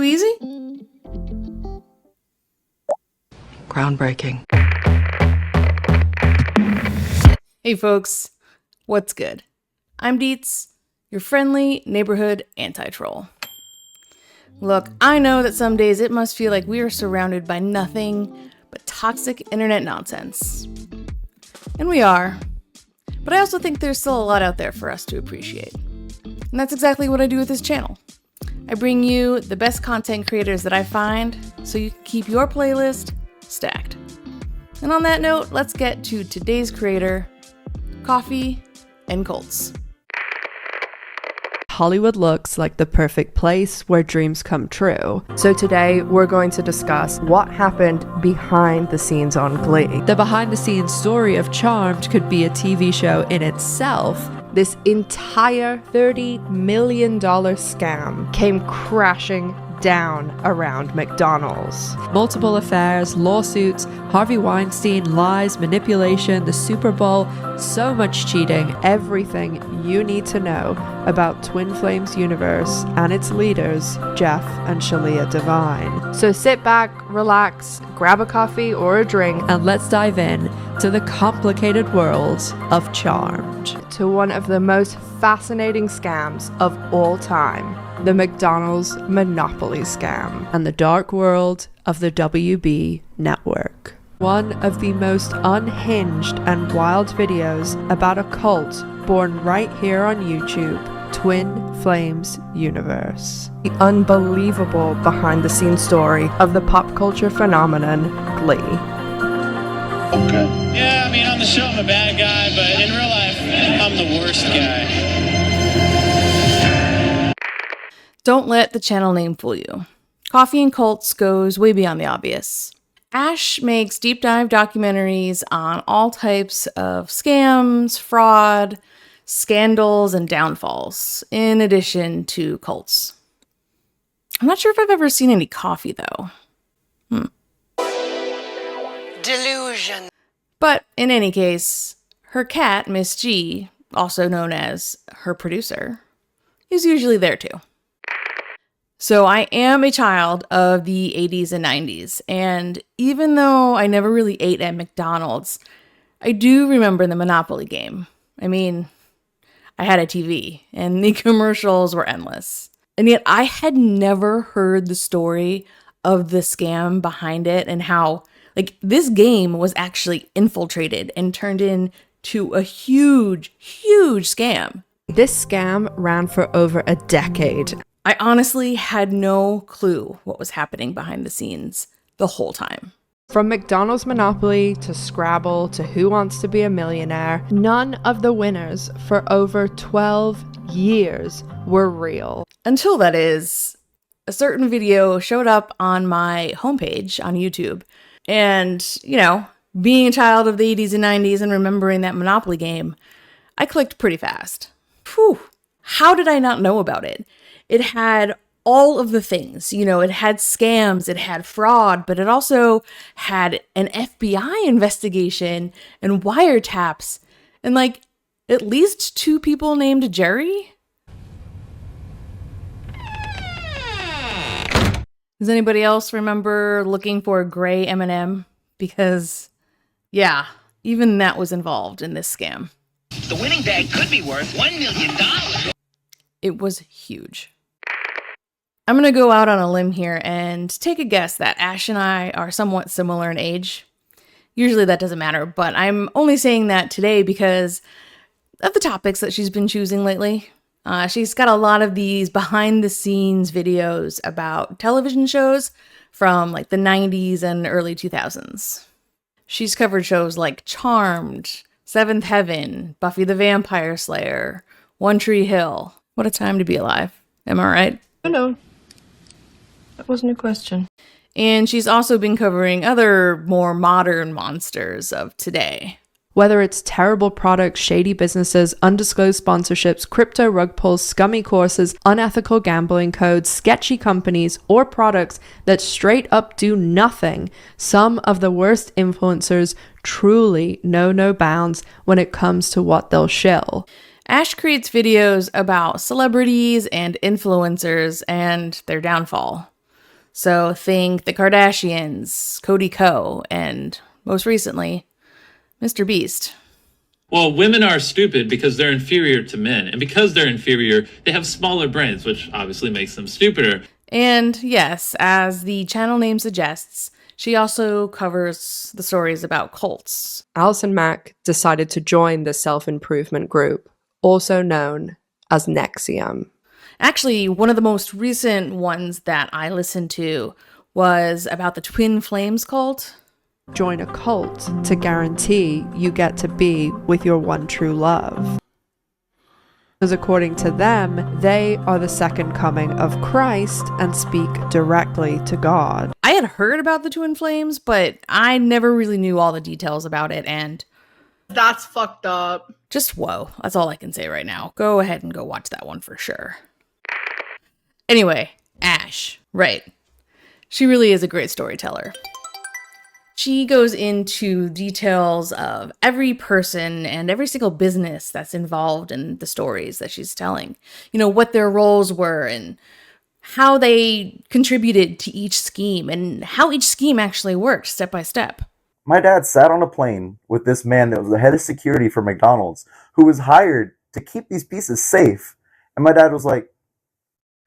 too easy? Groundbreaking. Hey folks, what's good? I'm Deets, your friendly neighborhood anti-troll. Look, I know that some days it must feel like we are surrounded by nothing but toxic internet nonsense. And we are. But I also think there's still a lot out there for us to appreciate. And that's exactly what I do with this channel. I bring you the best content creators that I find so you can keep your playlist stacked. And on that note, let's get to today's creator, Coffee and Colts. Hollywood looks like the perfect place where dreams come true. So today we're going to discuss what happened behind the scenes on Glee. The behind-the-scenes story of Charmed could be a TV show in itself. This entire $30 million scam came crashing down around McDonald's. Multiple affairs, lawsuits, Harvey Weinstein, lies, manipulation, the Super Bowl, so much cheating. Everything you need to know about Twin Flames universe and its leaders, Jeff and Shalia Devine. So sit back, relax, grab a coffee or a drink, And let's dive in to the complicated world of Charmed. to one of the most fascinating scams of all time, the McDonald's Monopoly scam, And the dark world of the WB network. one of the most unhinged and wild videos about a cult born right here on YouTube, Twin Flames Universe. The unbelievable behind-the-scenes story of the pop culture phenomenon Glee. Yeah, I mean, on the show I'm a bad guy, but in real life, I'm the worst guy. Don't let the channel name fool you. Coffee and Colts goes way beyond the obvious. Ash makes deep dive documentaries on all types of scams, fraud, scandals, and downfalls, in addition to cults. I'm not sure if I've ever seen any coffee, though. Delusion. But in any case, her cat, Miss G, also known as her producer, is usually there too. So I am a child of the 80s and 90s, and even though I never really ate at McDonald's, I do remember the Monopoly game. I mean, I had a TV, and the commercials were endless. And yet I had never heard the story of the scam behind it and how, like, this game was actually infiltrated and turned into a huge, huge scam. This scam ran for over a decade. I honestly had no clue what was happening behind the scenes the whole time. From McDonald's Monopoly to Scrabble to Who Wants to Be a Millionaire, none of the winners for over 12 years were real. Until, that is, a certain video showed up on my homepage on YouTube. And, you know, being a child of the 80s and 90s and remembering that Monopoly game, I clicked pretty fast. Whew. How did I not know about it? It had all of the things, you know, it had scams, it had fraud, but it also had an FBI investigation and wiretaps and like at least 2 people named Jerry. Does anybody else remember looking for a gray M&M? Because, yeah, even that was involved in this scam. The winning bag could be worth $1 million. It was huge. I'm going to go out on a limb here and take a guess that Ash and I are somewhat similar in age. Usually that doesn't matter, but I'm only saying that today because of the topics that she's been choosing lately. She's got a lot of these behind the scenes videos about television shows from like the 90s and early 2000s. She's covered shows like Charmed, Seventh Heaven, Buffy the Vampire Slayer, One Tree Hill. What a time to be alive. Am I right? No, that wasn't a question. And she's also been covering other more modern monsters of today. Whether it's terrible products, shady businesses, undisclosed sponsorships, crypto rug pulls, scummy courses, unethical gambling codes, sketchy companies, or products that straight up do nothing, some of the worst influencers truly know no bounds when it comes to what they'll shill. Ash creates videos about celebrities and influencers and their downfall. So think the Kardashians, Cody Ko, and most recently, Mr. Beast. Well, women are stupid because they're inferior to men. And because they're inferior, they have smaller brains, which obviously makes them stupider. And yes, as the channel name suggests, she also covers the stories about cults. Alison Mack decided to join the self-improvement group, also known as NXIVM. Actually, one of the most recent ones that I listened to was about the Twin Flames cult. Join a cult to guarantee you get to be with your one true love. Because according to them, they are the second coming of Christ and speak directly to God. I had heard about the Twin Flames, but I never really knew all the details about it, and that's fucked up. Just whoa. That's all I can say right now. Go ahead and go watch that one for sure. Anyway, Ash. Right. She really is a great storyteller. She goes into details of every person and every single business that's involved in the stories that she's telling. You know, what their roles were and how they contributed to each scheme and how each scheme actually worked step by step. My dad sat on a plane with this man that was the head of security for McDonald's who was hired to keep these pieces safe. And my dad was like,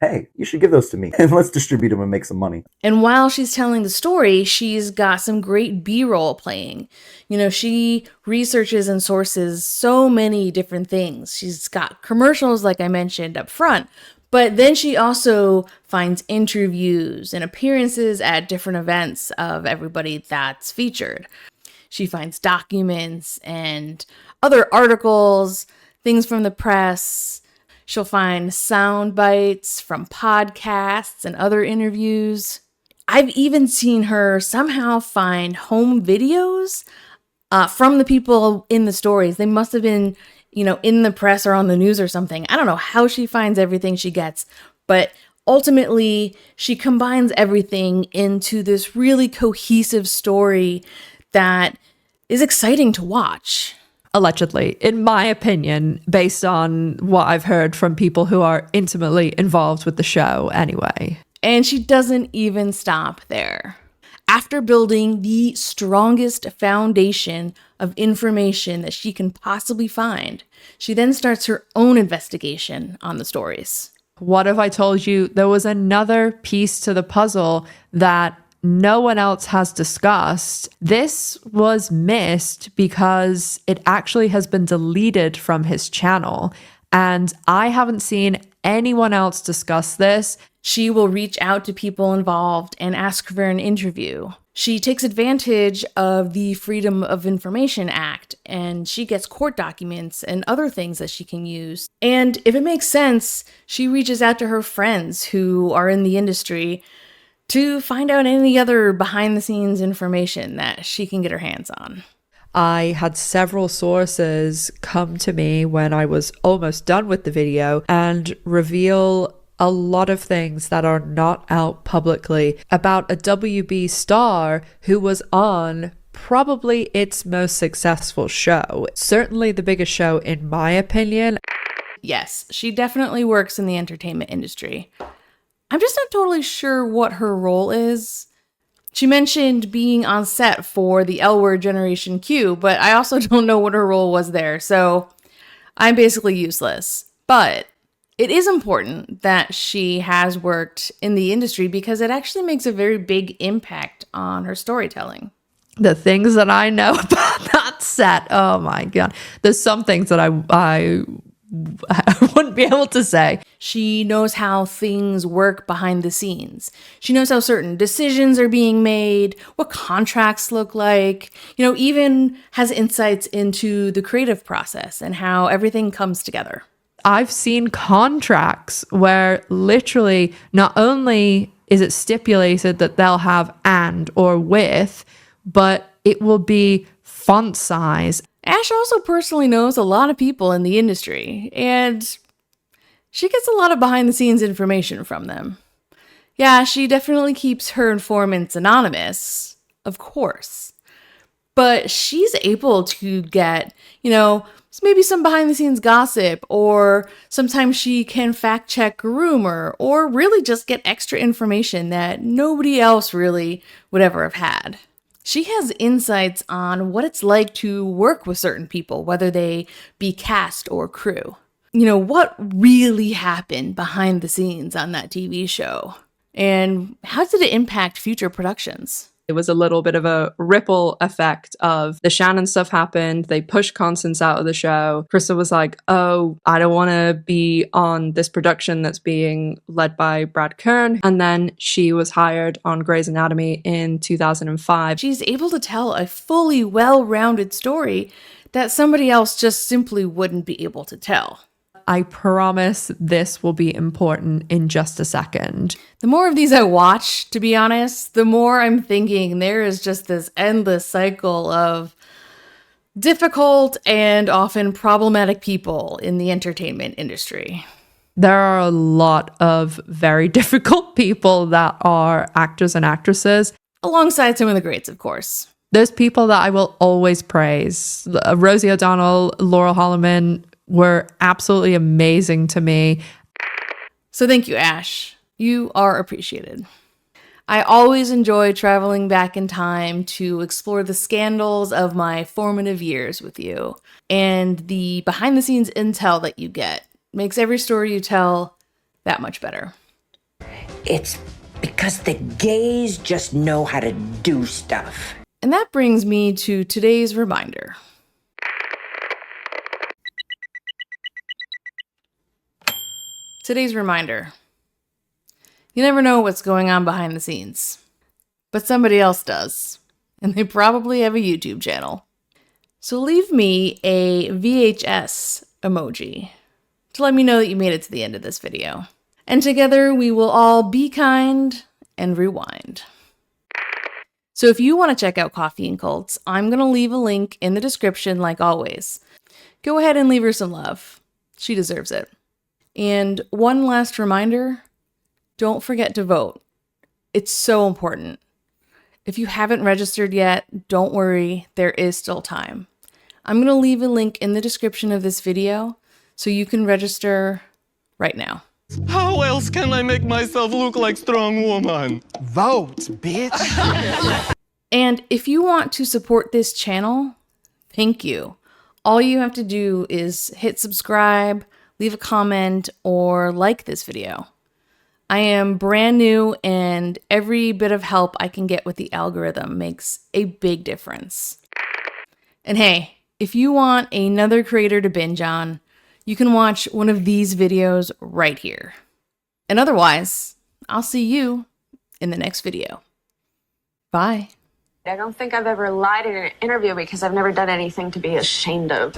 hey, you should give those to me and let's distribute them and make some money. And while she's telling the story, she's got some great B-roll playing. You know, she researches and sources so many different things. She's got commercials, like I mentioned up front, but then she also finds interviews and appearances at different events of everybody that's featured. She finds documents and other articles, things from the press. She'll find sound bites from podcasts and other interviews. I've even seen her somehow find home videos from the people in the stories. They must have been, in the press or on the news or something. I don't know how she finds everything she gets, but ultimately she combines everything into this really cohesive story that is exciting to watch. Allegedly, in my opinion, based on what I've heard from people who are intimately involved with the show anyway. And she doesn't even stop there. After building the strongest foundation of information that she can possibly find, she then starts her own investigation on the stories. What if I told you there was another piece to the puzzle that no one else has discussed? This was missed because it actually has been deleted from his channel, and I haven't seen anyone else discuss this. She will reach out to people involved and ask for an interview. She takes advantage of the Freedom of Information Act, and she gets court documents and other things that she can use. And if it makes sense, she reaches out to her friends who are in the industry to find out any other behind-the-scenes information that she can get her hands on. I had several sources come to me when I was almost done with the video and reveal a lot of things that are not out publicly about a WB star who was on probably its most successful show. Certainly the biggest show in my opinion. Yes, she definitely works in the entertainment industry. I'm just not totally sure what her role is. She mentioned being on set for the L Word Generation Q, but I also don't know what her role was there, so I'm basically useless. But it is important that she has worked in the industry because it actually makes a very big impact on her storytelling. The things that I know about that set, oh my god. There's some things that I wouldn't be able to say. She knows how things work behind the scenes. She knows how certain decisions are being made, what contracts look like, even has insights into the creative process and how everything comes together. I've seen contracts where literally not only is it stipulated that they'll have and or with, but it will be font size. Ash also personally knows a lot of people in the industry, and she gets a lot of behind-the-scenes information from them. Yeah, she definitely keeps her informants anonymous, of course. But she's able to get, maybe some behind the scenes gossip, or sometimes she can fact check a rumor, or really just get extra information that nobody else really would ever have had. She has insights on what it's like to work with certain people, whether they be cast or crew. What really happened behind the scenes on that TV show? And how did it impact future productions? It was a little bit of a ripple effect of the Shannon stuff happened. They pushed Constance out of the show. Krista was like, oh, I don't want to be on this production that's being led by Brad Kern. And then she was hired on Grey's Anatomy in 2005. She's able to tell a fully well-rounded story that somebody else just simply wouldn't be able to tell. I promise this will be important in just a second. The more of these I watch, to be honest, the more I'm thinking there is just this endless cycle of difficult and often problematic people in the entertainment industry. There are a lot of very difficult people that are actors and actresses. Alongside some of the greats, of course. There's people that I will always praise. Rosie O'Donnell, Laurel Holloman, were absolutely amazing to me. So thank you, Ash. You are appreciated. I always enjoy traveling back in time to explore the scandals of my formative years with you. And the behind-the-scenes intel that you get makes every story you tell that much better. It's because the gays just know how to do stuff. And that brings me to today's reminder. Today's reminder. You never know what's going on behind the scenes, but somebody else does, and they probably have a YouTube channel. So leave me a VHS emoji to let me know that you made it to the end of this video. And together we will all be kind and rewind. So if you want to check out Coffee and Cults, I'm going to leave a link in the description like always. Go ahead and leave her some love. She deserves it. And one last reminder, don't forget to vote. It's so important. If you haven't registered yet, don't worry, there is still time. I'm going to leave a link in the description of this video so you can register right now. How else can I make myself look like strong woman? Vote, bitch. And if you want to support this channel, thank you. All you have to do is hit subscribe, leave a comment, or like this video. I am brand new, and every bit of help I can get with the algorithm makes a big difference. And hey, if you want another creator to binge on, you can watch one of these videos right here. And otherwise, I'll see you in the next video. Bye. I don't think I've ever lied in an interview because I've never done anything to be ashamed of.